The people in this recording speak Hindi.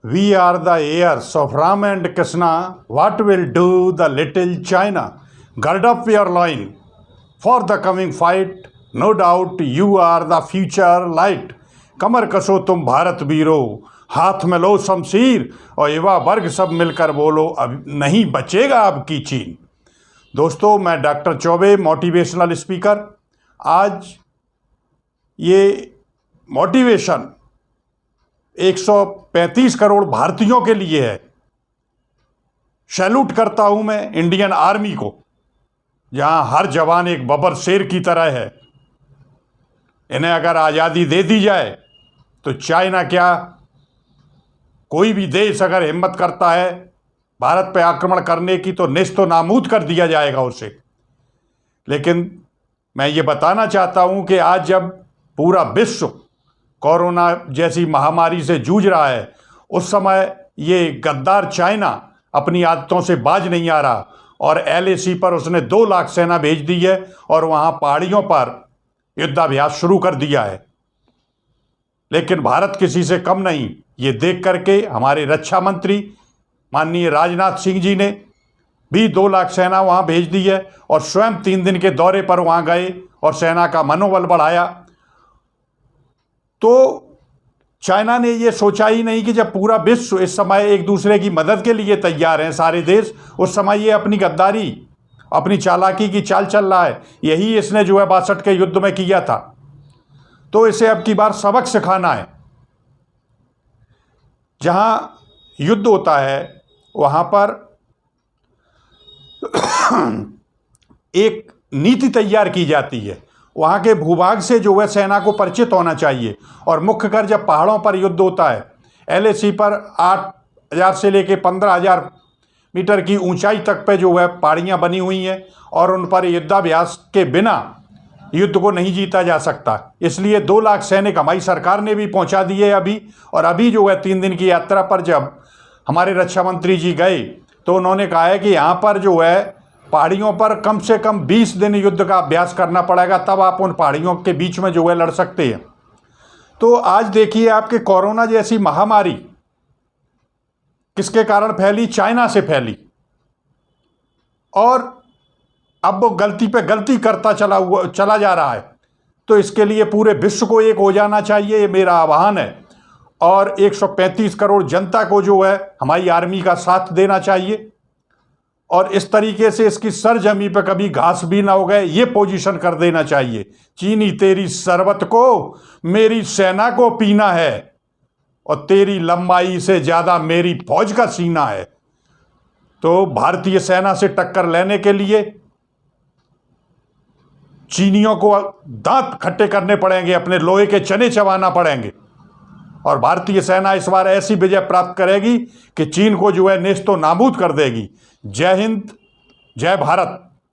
We are the heirs of Ram and Krishna. What will do the little China? Gird up your loin for the coming fight. No doubt you are the future light. कमर कसो तुम भारत वीरो, हाथ में लो शमशीर और युवा वर्ग सब मिलकर बोलो, अब नहीं बचेगा अब की चीन। दोस्तों, मैं डॉक्टर चौबे, मोटिवेशनल स्पीकर। आज ये मोटिवेशन 135 करोड़ भारतीयों के लिए है। सैल्यूट करता हूं मैं इंडियन आर्मी को, जहां हर जवान एक बबर शेर की तरह है। इन्हें अगर आज़ादी दे दी जाए तो चाइना क्या, कोई भी देश अगर हिम्मत करता है भारत पर आक्रमण करने की तो नेस्तो नाबूद कर दिया जाएगा उसे। लेकिन मैं ये बताना चाहता हूं कि आज जब पूरा विश्व कोरोना जैसी महामारी से जूझ रहा है, उस समय ये गद्दार चाइना अपनी आदतों से बाज नहीं आ रहा और LAC पर उसने 2 लाख सेना भेज दी है और वहाँ पहाड़ियों पर युद्धाभ्यास शुरू कर दिया है। लेकिन भारत किसी से कम नहीं। ये देख करके हमारे रक्षा मंत्री माननीय राजनाथ सिंह जी ने भी 2 लाख सेना वहाँ भेज दी है और स्वयं 3 दिन के दौरे पर वहाँ गए और सेना का मनोबल बढ़ाया। तो चाइना ने ये सोचा ही नहीं कि जब पूरा विश्व इस समय एक दूसरे की मदद के लिए तैयार हैं, सारे देश, उस समय ये अपनी गद्दारी, अपनी चालाकी की चाल चल रहा है। यही इसने जो है 62 के युद्ध में किया था। तो इसे अब की बार सबक सिखाना है। जहां युद्ध होता है वहां पर एक नीति तैयार की जाती है। वहाँ के भूभाग से जो है सेना को परिचित होना चाहिए। और मुख्य कर जब पहाड़ों पर युद्ध होता है, LAC पर 8,000 से लेकर 15,000 मीटर की ऊंचाई तक पे जो है पहाड़ियाँ बनी हुई हैं और उन पर युद्धाभ्यास के बिना युद्ध को नहीं जीता जा सकता। इसलिए 2 लाख सैनिक हमारी सरकार ने भी पहुँचा दिए अभी। और अभी जो है 3 दिन की यात्रा पर जब हमारे रक्षा मंत्री जी गए तो उन्होंने कहा है कि यहाँ पर जो है पहाड़ियों पर कम से कम 20 दिन युद्ध का अभ्यास करना पड़ेगा, तब आप उन पहाड़ियों के बीच में जो है लड़ सकते हैं। तो आज देखिए आपके कोरोना जैसी महामारी किसके कारण फैली? चाइना से फैली। और अब वो गलती पे गलती करता चला जा रहा है। तो इसके लिए पूरे विश्व को एक हो जाना चाहिए, ये मेरा आह्वान है। और 135 करोड़ जनता को जो है हमारी आर्मी का साथ देना चाहिए और इस तरीके से इसकी सरजमी पे कभी घास भी ना हो गए, ये पोजीशन कर देना चाहिए। चीनी तेरी शरबत को मेरी सेना को पीना है और तेरी लंबाई से ज़्यादा मेरी फौज का सीना है। तो भारतीय सेना से टक्कर लेने के लिए चीनियों को दांत खट्टे करने पड़ेंगे, अपने लोहे के चने चबाना पड़ेंगे। और भारतीय सेना इस बार ऐसी विजय प्राप्त करेगी कि चीन को जो है नेस्तो नाबूद कर देगी। जय हिंद, जय भारत।